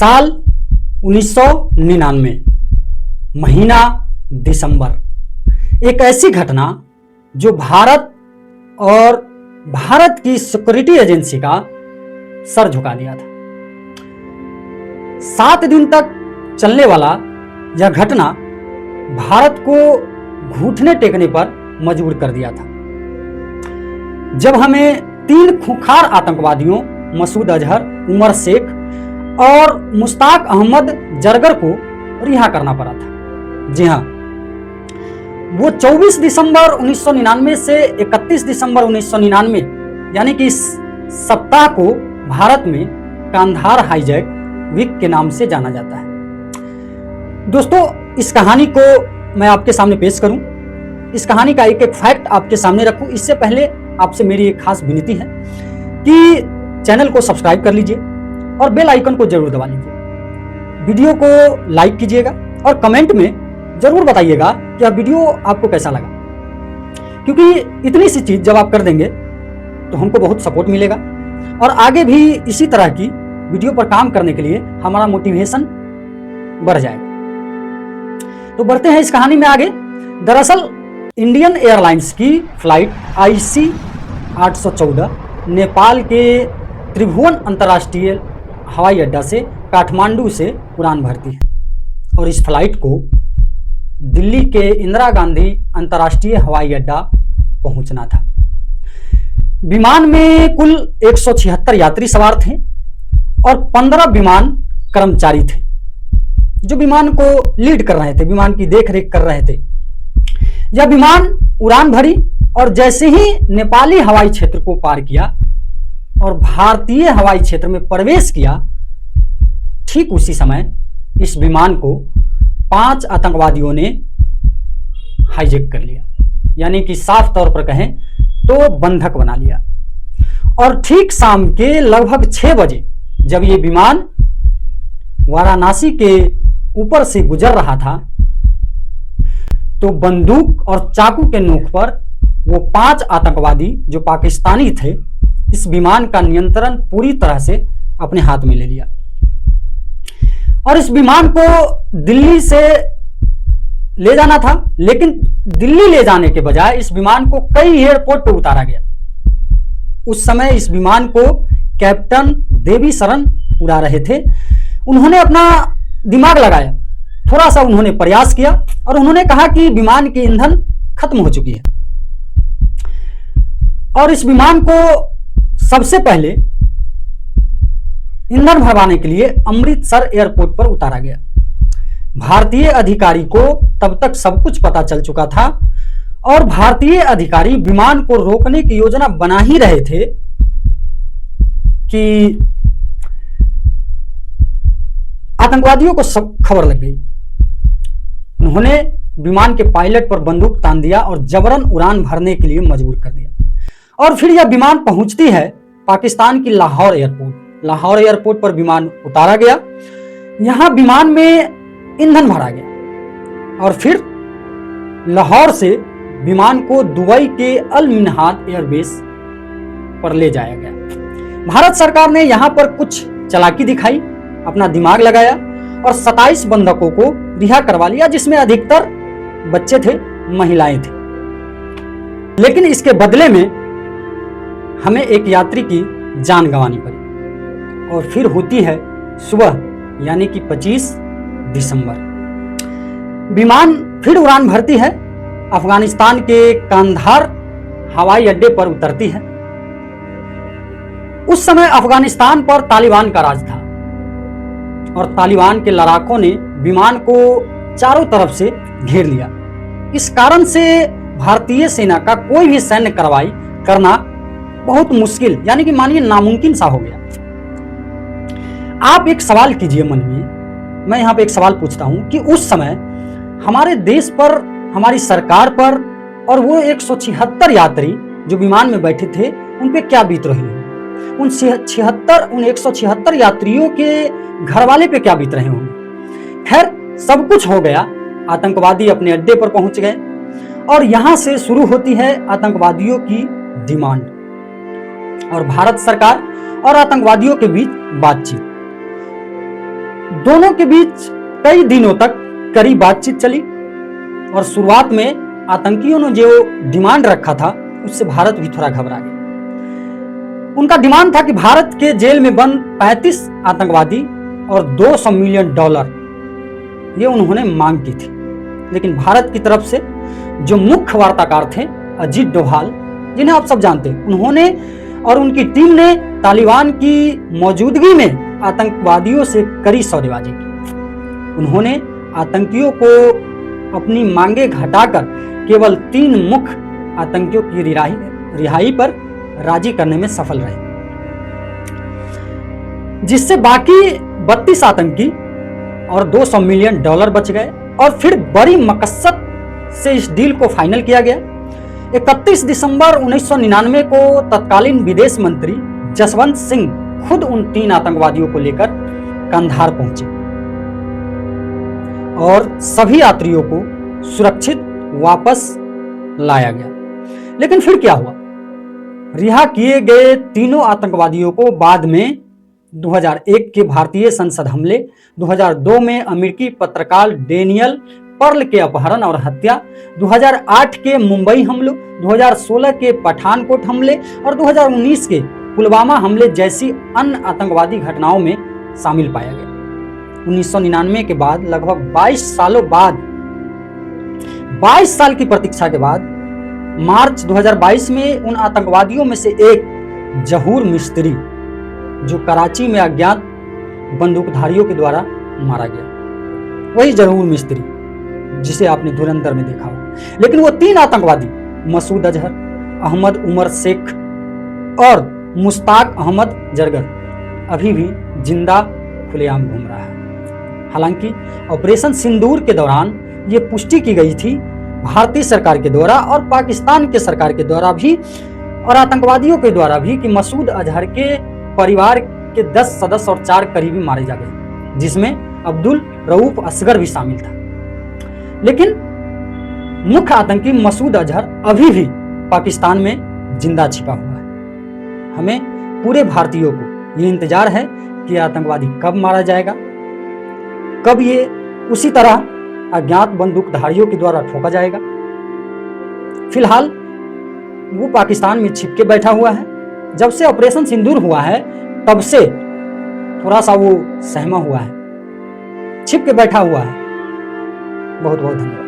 साल 1999, महीना दिसंबर। एक ऐसी घटना जो भारत और भारत की सिक्योरिटी एजेंसी का सर झुका दिया था। 7 दिन तक चलने वाला यह घटना भारत को घुटने टेकने पर मजबूर कर दिया था, जब हमें 3 खूंखार आतंकवादियों मसूद अजहर, उमर शेख और मुश्ताक अहमद जरगर को रिहा करना पड़ा था। जी हां, वो 24 दिसंबर 1999 से 31 दिसंबर 1999 यानी कि इस सप्ताह को भारत में कांधार हाईजैक वीक के नाम से जाना जाता है। दोस्तों, इस कहानी को मैं आपके सामने पेश करूं, इस कहानी का एक एक फैक्ट आपके सामने रखूं, इससे पहले आपसे मेरी एक खास विनती है कि चैनल को सब्सक्राइब कर लीजिए और बेल आइकन को जरूर दबा लीजिए। वीडियो को लाइक कीजिएगा और कमेंट में जरूर बताइएगा कि यह वीडियो आपको कैसा लगा, क्योंकि इतनी सी चीज जब आप कर देंगे तो हमको बहुत सपोर्ट मिलेगा और आगे भी इसी तरह की वीडियो पर काम करने के लिए हमारा मोटिवेशन बढ़ जाएगा। तो बढ़ते हैं इस कहानी में आगे। दरअसल इंडियन एयरलाइंस की फ्लाइट IC 814 नेपाल के त्रिभुवन अंतर्राष्ट्रीय हवाई अड्डा से काठमांडू से उड़ान भरती है और इस फ्लाइट को दिल्ली के इंदिरा गांधी अंतर्राष्ट्रीय हवाई अड्डा पहुंचना था। विमान में कुल 176 यात्री सवार थे और 15 विमान कर्मचारी थे जो विमान को लीड कर रहे थे, विमान की देखरेख कर रहे थे। यह विमान उड़ान भरी और जैसे ही नेपाली हवाई क्षेत्र को पार किया और भारतीय हवाई क्षेत्र में प्रवेश किया, ठीक उसी समय इस विमान को 5 आतंकवादियों ने हाईजैक कर लिया, यानी कि साफ तौर पर कहें तो बंधक बना लिया। और ठीक शाम के लगभग 6 बजे जब ये विमान वाराणसी के ऊपर से गुजर रहा था, तो बंदूक और चाकू के नोक पर वो 5 आतंकवादी जो पाकिस्तानी थे, इस विमान का नियंत्रण पूरी तरह से अपने हाथ में ले लिया और इस विमान को दिल्ली से ले जाना था। लेकिन दिल्ली ले जाने के बजाय इस विमान को कई एयरपोर्ट पर उतारा गया। उस समय इस विमान को कैप्टन देवी शरण उड़ा रहे थे। उन्होंने अपना दिमाग लगाया, थोड़ा सा उन्होंने प्रयास किया और उन्होंने कहा कि विमान की ईंधन खत्म हो चुकी है और इस विमान को सबसे पहले ईंधन भरवाने के लिए अमृतसर एयरपोर्ट पर उतारा गया। भारतीय अधिकारी को तब तक सब कुछ पता चल चुका था और भारतीय अधिकारी विमान को रोकने की योजना बना ही रहे थे कि आतंकवादियों को सब खबर लग गई। उन्होंने विमान के पायलट पर बंदूक तान दिया और जबरन उड़ान भरने के लिए मजबूर कर दिया। और फिर यह विमान पहुंचती है पाकिस्तान की लाहौर एयरपोर्ट। लाहौर एयरपोर्ट पर विमान उतारा गया, यहां विमान में ईंधन भरा गया और फिर लाहौर से विमान को दुबई के अल मिन्हाद एयरबेस पर ले जाया गया। भारत सरकार ने यहां पर कुछ चालाकी दिखाई, अपना दिमाग लगाया और 27 बंधकों को रिहा करवा लिया, जिसमें अधिकतर बच्चे थे, महिलाएं थी। लेकिन इसके बदले में हमें एक यात्री की जान गंवानी पड़ी और फिर होती है सुबह, यानी कि 25 दिसंबर। विमान फिर उड़ान भरती है, अफगानिस्तान के कांधार हवाई अड्डे पर उतरती है। उस समय अफगानिस्तान पर तालिबान का राज था और तालिबान के लड़ाकों ने विमान को चारों तरफ से घेर लिया। इस कारण से भारतीय सेना का कोई भी सैन्य कार्रवाई करना बहुत मुश्किल, यानी कि मानिए नामुमकिन सा हो गया। आप एक सवाल कीजिए मन में, मैं यहां पे एक सवाल पूछता हूं कि उस समय हमारे देश पर, हमारी सरकार पर और वो 176 यात्री जो विमान में बैठे थे, उन पे क्या बीत रही होगी? उन 176 यात्रियों के घर वाले पे क्या बीत रहे होंगे? खैर, सब कुछ हो गया, आतंकवादी अपने अड्डे पर पहुंच गए और यहां से शुरू होती है आतंकवादियों की डिमांड और भारत सरकार और आतंकवादियों के बीच बातचीत। दोनों के बीच कई दिनों तक कड़ी बातचीत चली और शुरुआत में आतंकियों ने जो डिमांड रखा था उससे भारत भी थोड़ा घबरा गया। उनका डिमांड था कि भारत के जेल में बंद 35 आतंकवादी और $200 मिलियन ये उन्होंने मांग की थी। लेकिन भारत की तरफ से जो मुख्य वार्ताकार थे अजीत डोभाल, जिन्हें आप सब जानते हैं, उन्होंने और उनकी टीम ने तालिबान की मौजूदगी में आतंकवादियों से कड़ी सौदेबाजी की। उन्होंने आतंकियों को अपनी मांगे घटाकर केवल 3 मुख्य आतंकियों की रिहाई पर राजी करने में सफल रहे, जिससे बाकी 32 आतंकी और $200 मिलियन बच गए। और फिर बड़ी मकसद से इस डील को फाइनल किया गया। 31 दिसंबर 1999 को तत्कालीन विदेश मंत्री जसवंत सिंह खुद उन 3 आतंकवादियों को लेकर कंधार पहुंचे और सभी यात्रियों को सुरक्षित वापस लाया गया। लेकिन फिर क्या हुआ? रिहा किए गए तीनों आतंकवादियों को बाद में 2001 के भारतीय संसद हमले, 2002 में अमेरिकी पत्रकार डेनियल पर्ल के अपहरण और हत्या, 2008 के मुंबई हमलों, 2016 के पठानकोट हमले और 2019 के पुलवामा हमले जैसी अन्य आतंकवादी घटनाओं में शामिल पाया गया। 1999 के बाद लगभग 22 सालों बाद, 22 साल की प्रतीक्षा के बाद मार्च 2022 में उन आतंकवादियों में से एक जहूर मिस्त्री, जो कराची में अज्ञात बंदूकधारियों के द्वारा मारा गया, वही जहूर मिस्त्री जिसे आपने धुरंधर में देखा होगा। लेकिन वो 3 आतंकवादी मसूद अजहर, अहमद उमर शेख और मुश्ताक अहमद जरगर अभी भी जिंदा खुलेआम घूम रहा है। हालांकि ऑपरेशन सिंदूर के दौरान ये पुष्टि की गई थी भारतीय सरकार के द्वारा और पाकिस्तान के सरकार के द्वारा भी और आतंकवादियों के द्वारा भी कि मसूद अजहर के परिवार के 10 सदस्य और 4 करीबी मारे जा गए, जिसमें अब्दुल रऊफ असगर भी शामिल था। लेकिन मुख्य आतंकी मसूद अजहर अभी भी पाकिस्तान में जिंदा छिपा हुआ है। हमें पूरे भारतीयों को ये इंतजार है कि आतंकवादी कब मारा जाएगा, कब ये उसी तरह अज्ञात बंदूकधारियों के द्वारा ठोका जाएगा। फिलहाल वो पाकिस्तान में छिप के बैठा हुआ है। जब से ऑपरेशन सिंदूर हुआ है तब से थोड़ा सा वो सहमा हुआ है, छिप के बैठा हुआ है। बहुत बहुत धन्यवाद।